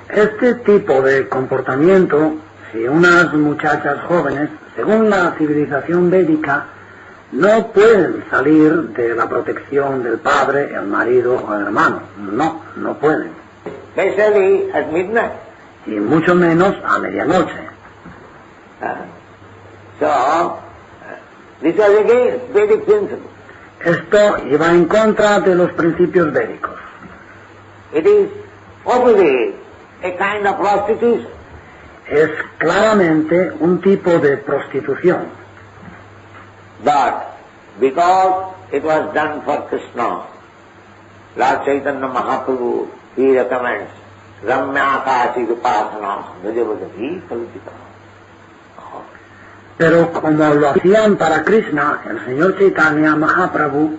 Este tipo de comportamiento, si unas muchachas jóvenes, según la civilización védica, no pueden salir de la protección del padre, el marido o el hermano. No pueden. Especially at midnight. Y mucho menos a medianoche. This was against Vedic principle. Esto iba en contra de los principios védicos. It is obviously a kind of prostitution. Es claramente un tipo de prostitución. But because it was done for Krishna, Lord Chaitanya Mahaprabhu, he recommends Ramyakasi Upasana, Vajavadavi Kalpita. Pero como lo hacían para Krishna, el señor Chaitanya Mahaprabhu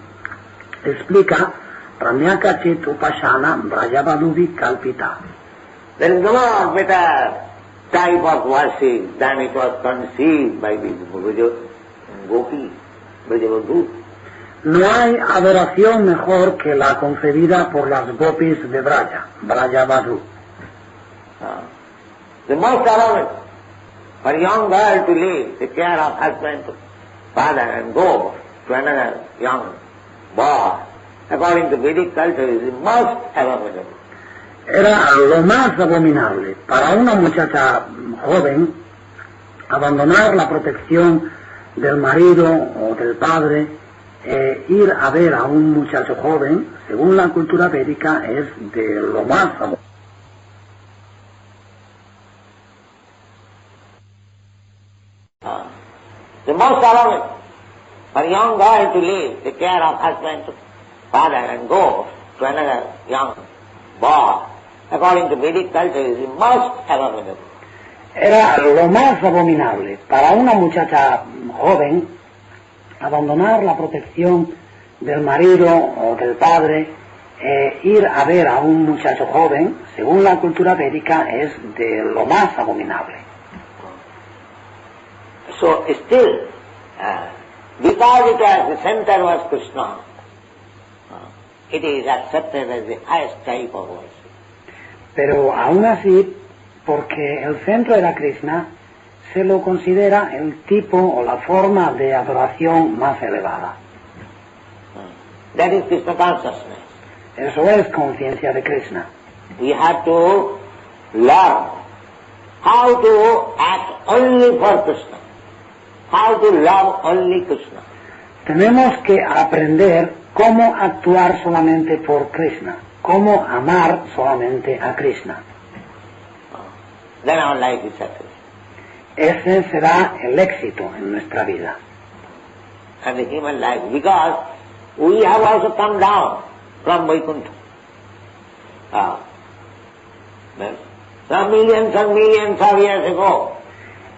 explica Ramyakachit Upasana Vrajavaduvi Kalpita. There is no better type of worship than it was conceived by these gopis, Vrajavadhu. No hay adoración mejor que la concebida por las gopis de Vrajavadhu. The most allowance for a young girl to leave, take care of husband, father, and go to another young boy, according to Vedic culture, is the most abominable. Era lo más abominable para una muchacha joven abandonar la protección del marido o del padre, ir a ver a un muchacho joven, según la cultura védica, es de lo más abominable. The most allowance for a young girl to leave, take care of husband, father, and go to another young boy, according to Vedic culture, is the most abominable. Era lo más abominable para una muchacha joven abandonar la protección del marido o del padre, ir a ver a un muchacho joven, según la cultura védica, es de lo más abominable. So still, because it was the center was Krishna, it is accepted as the highest type of worship. Pero aún así, porque el centro era Krishna, se lo considera el tipo o la forma de adoración más elevada. That is Krishna consciousness. Eso es conciencia de Krishna. We have to learn how to act only for Krishna, how to love only Krishna. Tenemos que aprender cómo actuar solamente por Krishna, cómo amar solamente a Krishna. Then our life is settled. Ese será el éxito en nuestra vida. And the human life, because we have also come down from Vaikuntha. Some millions and millions of years ago.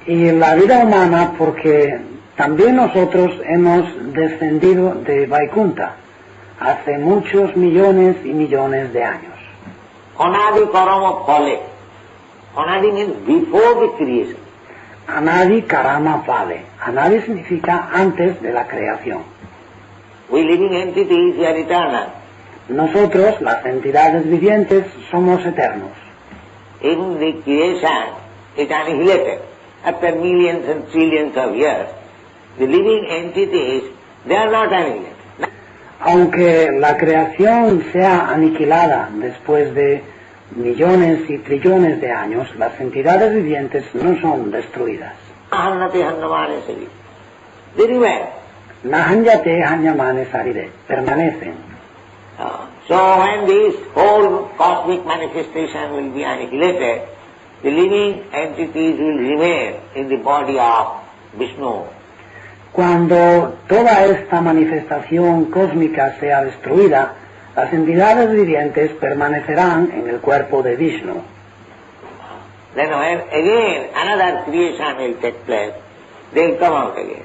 Y la vida humana, porque también nosotros hemos descendido de Vaikuntha hace muchos millones y millones de años. Anadi karama phale. Anadi means before the creation. Anadi karama phale. Anadi significa antes de la creación. We living entities are eternal. Nosotros, las entidades vivientes, somos eternos. In the creation is annihilated. After millions and trillions of years, the living entities, they are not annihilated. Aunque la creación sea aniquilada después de millones y trillones de años, las entidades vivientes no son destruidas. Ahannate hannamane sari. They remain. Nahanyate hanyamane sarire, permanecen. So when this whole cosmic manifestation will be annihilated, the living entities will remain in the body of Vishnu. Cuando toda esta manifestación cósmica sea destruida, las entidades vivientes permanecerán en el cuerpo de Vishnu. Then when again another creation will take place, they will come out again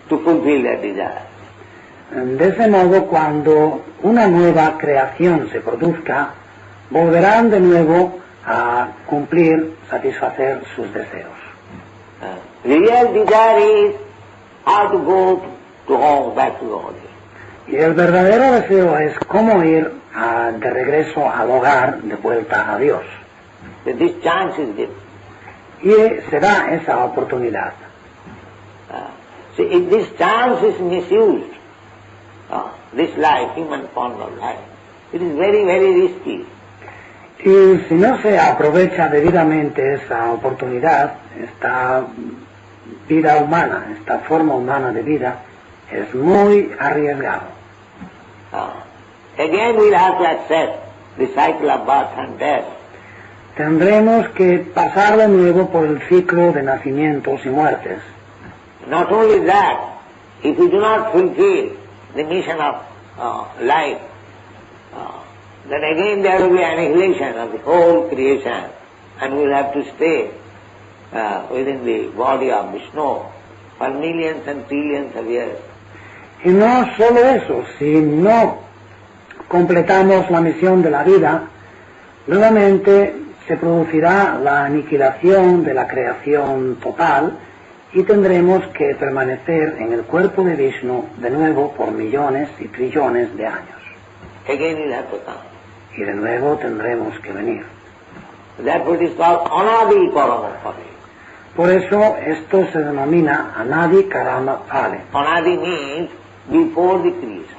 to fulfill their desire. De ese modo, cuando una nueva creación se produzca, volverán de nuevo a cumplir, satisfacer sus deseos. Real desire is how to go to home, back to the body. Y el verdadero deseo es cómo ir de regreso al hogar, de vuelta a Dios. That this chance is given. Y se da esa oportunidad. See, if this chance is misused, this life, human form of life, it is very, very risky. Y si no se aprovecha debidamente esa oportunidad, esta vida humana, esta forma humana de vida, es muy arriesgado. Again we'll have to accept the cycle of birth and death. Tendremos que pasar de nuevo por el ciclo de nacimientos y muertes. Not only that, if we do not fulfill the mission of life, then again there will be annihilation of the whole creation, and we will have to stay within the body of Vishnu for millions and trillions of years. Y no solo eso, si no completamos la misión de la vida, nuevamente se producirá la aniquilación de la creación total y tendremos que permanecer en el cuerpo de Vishnu de nuevo por millones y trillones de años. Again we'll have to come. Y de nuevo tendremos que venir. Therefore it is called Anadi Karama Phale. Por eso esto se denomina Anadi Karama Phale. Anadi means before the creation.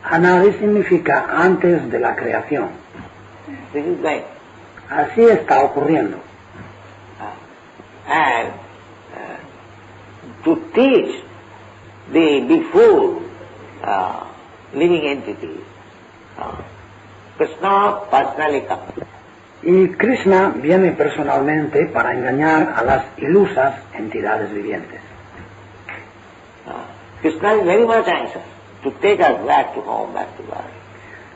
Anadi significa antes de la creación. This is like. Así está ocurriendo. And to teach the before living entities, Krishna personally comes. Y Krishna viene personalmente para engañar a las ilusas entidades vivientes. Krishna is very much anxious to take us back to home, back to God.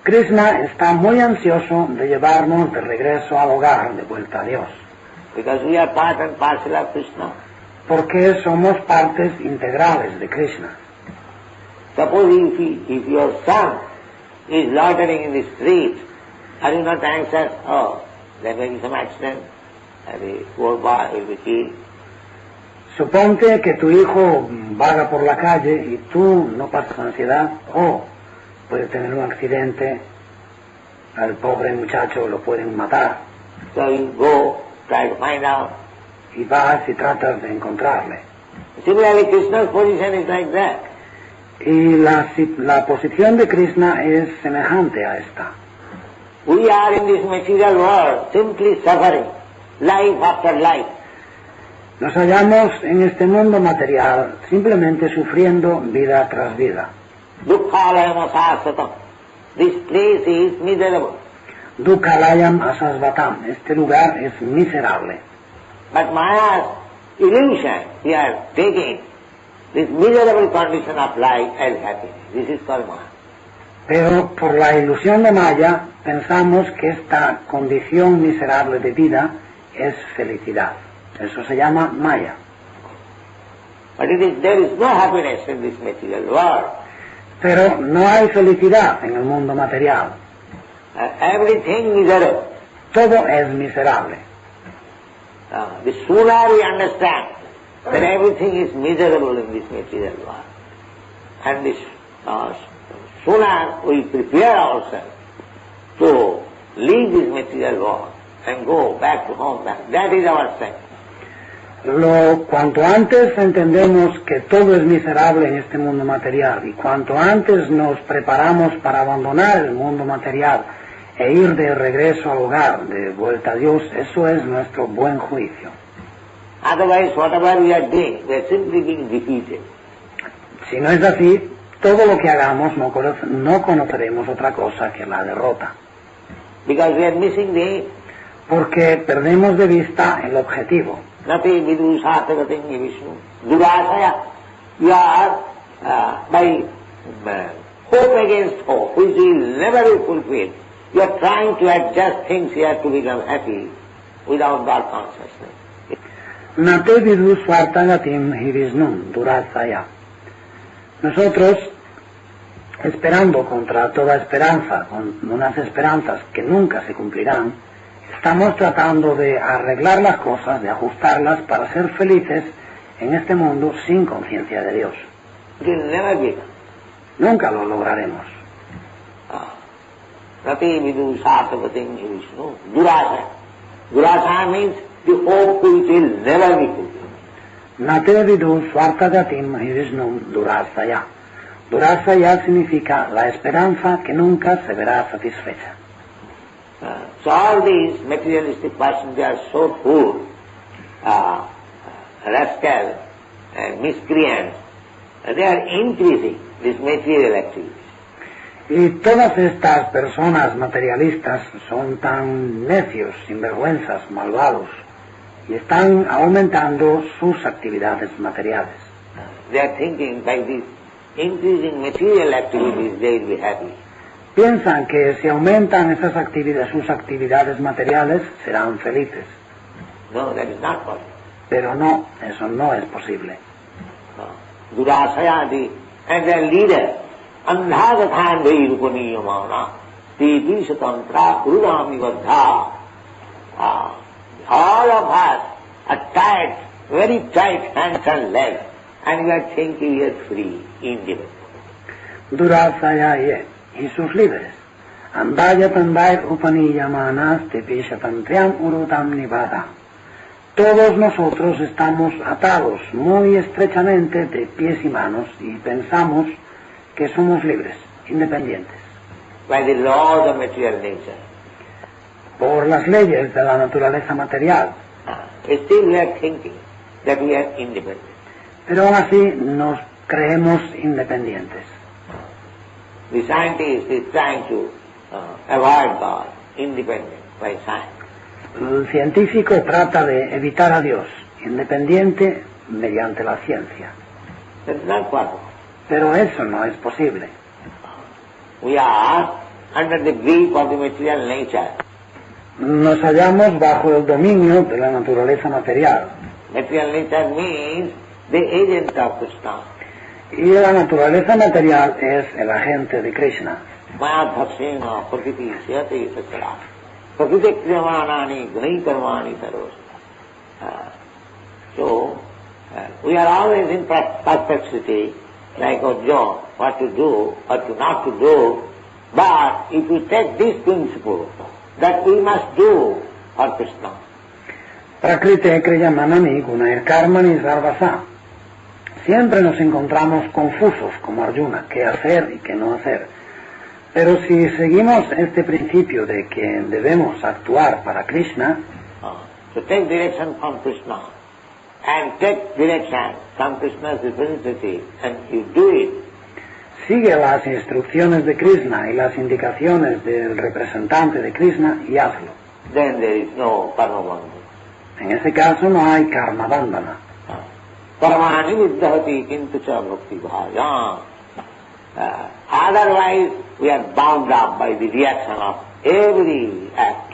Krishna está muy ansioso de llevarnos de regreso al hogar, de vuelta a Dios. Because we are part and parcel of Krishna. Porque somos partes integrales de Krishna. Suppose if your son is loitering in the street, are you not anxious? Oh, there may be some accident, and the poor boy will be killed. Suponte que tu hijo vaga por la calle y tú no pasas ansiedad. Oh, puede tener un accidente, al pobre muchacho lo pueden matar. So you go, try to find out. Y vas y tratas de encontrarle. Similarly, Krishna's position is like that. Y la posición de Krishna es semejante a esta. We are in this material world simply suffering, life after life. Nos hallamos en este mundo material simplemente sufriendo vida tras vida. Dukkhalayam asasvatam. This place is miserable. Dukkhalayam asasvatam. Este lugar es miserable. But Maya's illusion, we are taking this miserable condition of life as happiness. This is called Maya. Pero por la ilusión de Maya pensamos que esta condición miserable de vida es felicidad. Eso se llama Maya. But there is no happiness in this material world. Pero no hay felicidad en el mundo material. Everything miserable. Todo es miserable. The sooner we understand that everything is miserable in this material world, and this sooner we prepare ourselves to leave this material world and go back to home, that is our strength. Cuanto antes entendemos que todo es miserable en este mundo material y cuanto antes nos preparamos para abandonar el mundo material e ir de regreso al hogar, de vuelta a Dios, eso es nuestro buen juicio. Otherwise, whatever we are doing, we are simply being defeated. Si no es así, todo lo que hagamos no conoceremos otra cosa que la derrota. Because we are missing the Porque perdemos de vista el objetivo. Nati vidu satavating Vishnu. Durasaya, you are by hope against hope, which will never be fulfilled. You are trying to adjust things here to become happy without God consciousness. Nate vidu swartagatim hivisnum durasaya. Nosotros, esperando contra toda esperanza, con unas esperanzas que nunca se cumplirán, estamos tratando de arreglar las cosas, de ajustarlas para ser felices en este mundo sin conciencia de Dios. It will never be. Nunca lo lograremos. Nati vidu satavating Vishnu. Durasaya. Durasaya means the hope which will never be fulfilled. Nate vidu swartagatim hivisnum durasaya. Durasaya significa la esperanza que nunca se verá satisfecha. So all these materialistic persons, they are so poor, rascals and miscreants, they are increasing this material activity. Y todas estas personas materialistas son tan necios, sinvergüenzas, malvados, y están aumentando sus actividades materiales. They are thinking by this increasing material activities they will be happy. Piensan que si aumentan esas actividades, sus actividades materiales, serán felices. No, that is not possible. Pero no, eso no es posible. No. Durasaya, and their leader, Andhagathan Vairupaniya Titi Satantra Kurudami Vadha. All of us are tied, very tight hands and legs, and we are thinking we are free, independent. Durasaya y sus líderes. Andayatandai upaniyamanas tepishatantriam urutam nivada. Todos nosotros estamos atados muy estrechamente de pies y manos y pensamos que somos libres, independientes. By the laws of material nature. Por las leyes de la naturaleza material. Still we are thinking that we are independent. Pero aún así nos creemos independientes. The scientist is trying to avoid God, independent by science. El científico trata de evitar a Dios, independiente mediante la ciencia. That's not possible. Pero eso no es posible. We are under the grip of the material nature. Nos hallamos bajo el dominio de la naturaleza material. Material nature means the agent of Krishna. Y la naturaleza material es el agente de Krishna. Maya bhaksena prakriti syate sachara. Prakriti kriyamanani gunaikarmani sarvas. So, we are always in perplexity, like John, what to do, what to not to do. But if you take this principle, that we must do for Krishna. Prakriti kriyamanani gunaikarmani sarvasa. Siempre nos encontramos confusos como Arjuna, qué hacer y qué no hacer. Pero si seguimos este principio de que debemos actuar para Krishna, so take direction from Krishna and take direction from Krishna's representative and you do it. Sigue las instrucciones de Krishna y las indicaciones del representante de Krishna y hazlo. Then there is no karma bandhana. En ese caso no hay karma bandhana. Karmani viddhati kintu cha bhakti bhaya. Otherwise we are bound up by the reaction of every act.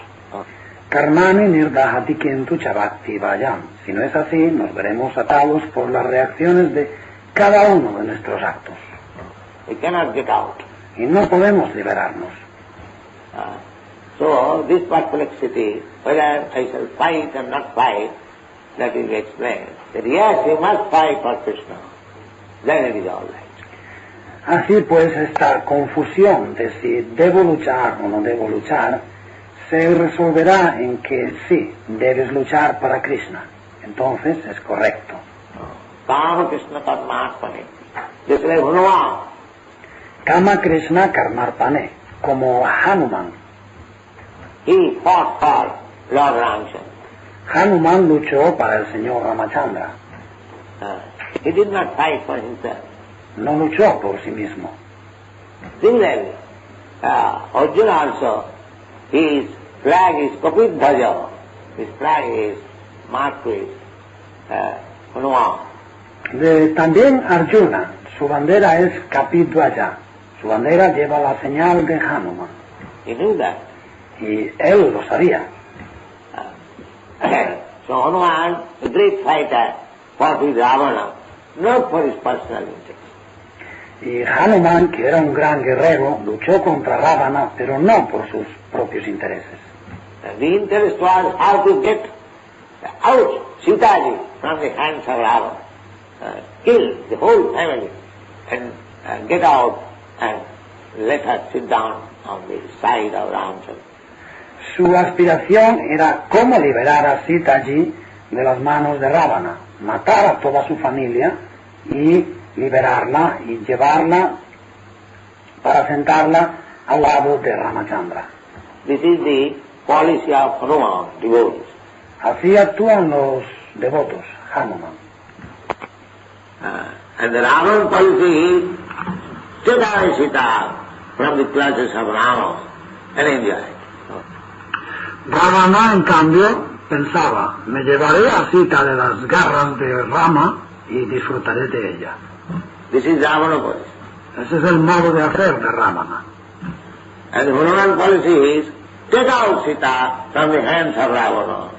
Karmani nirdahati kintu cha bhakti vayam. Si no es así, nos veremos atados por las reacciones de cada uno de nuestros actos. We cannot get out. Y no podemos liberarnos. So this perplexity, whether I shall fight or not fight, that will be explained. That yes, you must fight for Krishna. Then it is all right. Así pues, esta confusión de si debo luchar o no debo luchar, se resolverá en que sí, debes luchar para Krishna. Entonces es correcto. Kama Krishna Karmarpane. Just like Hanuman. Kama Krishna Karmarpane, como Hanuman. he fought for Lord Ramchandra. Hanuman luchó para el señor Ramachandra. He did not fight for himself. No luchó por sí mismo. Similarly, Arjuna also, his flag is Kapidhaja. His flag is marked with Hanuman. También Arjuna, su bandera es Kapidwaja. Su bandera lleva la señal de Hanuman. He knew that. Y él lo sabía. So Hanuman, a great fighter, fought with Ravana, not for his personal interest. Y Hanuman, que era un gran guerrero, luchó contra Ravana, pero no por sus propios intereses. The interest was how to get out Sitaji from the hands of Ravana, kill the whole family, and get out and let her sit down on the side of Ramchandra. Su aspiración era cómo liberar a Sitaji de las manos de Ravana, matar a toda su familia y liberarla y llevarla para sentarla al lado de Ramachandra. This is the policy of Hanuman, devotees. Así actúan los devotos, Hanuman. And the Ravan policy is take away Sita from the clutches of Rama and enjoy it. Ravana, en cambio, pensaba, me llevaré a Sita de las garras de Rama y disfrutaré de ella. This is Ravana policy. Ese es el modo de hacer de Ravana. And the Hanuman policy is take out Sita from the hands of Ravana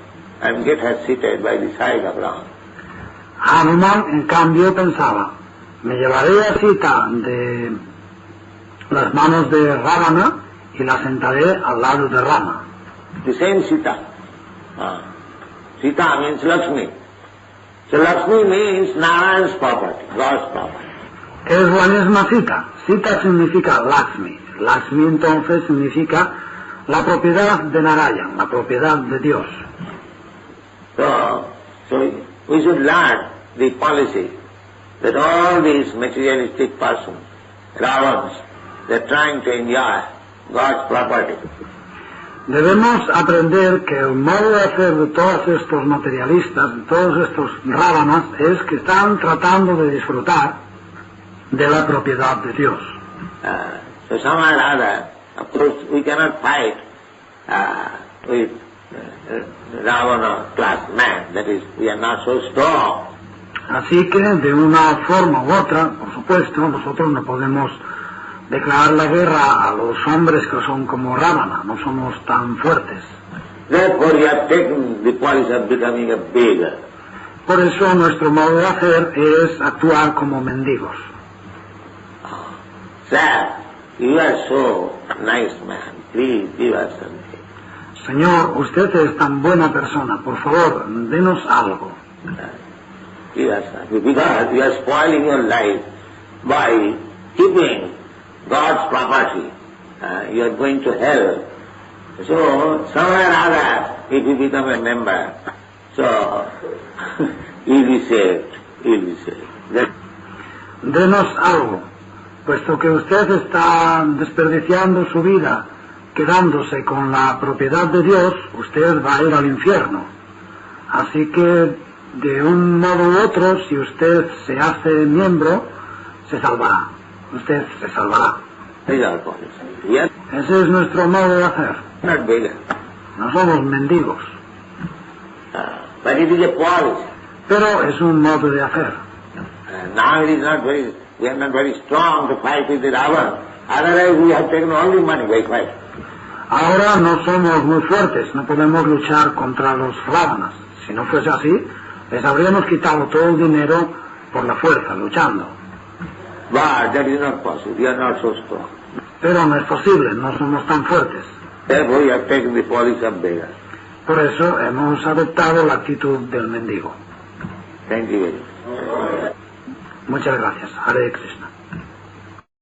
and get her seated by the side of Rama. Hanuman, en cambio, pensaba, me llevaré a Sita de las manos de Ravana y la sentaré al lado de Rama. The same Sita. Sita means Lakshmi. So Lakshmi means Narayan's property, God's property. Es la misma Sita. Sita significa Lakshmi. Lakshmi entonces significa la propiedad de Narayan, la propiedad de Dios. So we should learn the policy that all these materialistic persons, Ravans, they're trying to enjoy God's property. Debemos aprender que el modo de hacer de todos estos materialistas, de todos estos rávanas, es que están tratando de disfrutar de la propiedad de Dios. So somehow or other, of course, we cannot fight with Ravana class man. That is, we are not so strong. Así que, de una forma u otra, por supuesto, nosotros no podemos declarar la guerra a los hombres que son como Ravana, no somos tan fuertes. Therefore, we have taken the policy of becoming a beggar. Por eso nuestro modo de hacer es actuar como mendigos. Sir, you are so nice man. Please give us something. Señor, usted es tan buena persona, por favor, denos algo. Give us something. Because you are spoiling your life by keeping God's property. You are going to hell. So, somewhere or other, if you become a member, so, you'll be saved. You'll be saved. Denos algo, puesto que usted está desperdiciando su vida quedándose con la propiedad de Dios, usted va a ir al infierno. Así que, de un modo u otro, si usted se hace miembro, se salvará. Usted se salvará. Ese es nuestro modo de hacer. No somos mendigos. Pero es un modo de hacer. Now it is not very, we are not very strong to fight with the Ravana. Otherwise we have taken all the money by fight. Ahora no somos muy fuertes, no podemos luchar contra los Ravanas. Si no fuese así, les habríamos quitado todo el dinero por la fuerza, luchando. But that is not possible, we are not so strong. Pero no es posible, no somos tan fuertes. Therefore we have taken the policy of beggar. Por eso hemos adoptado la actitud del mendigo. Thank you very much. Muchas gracias. Hare Krishna.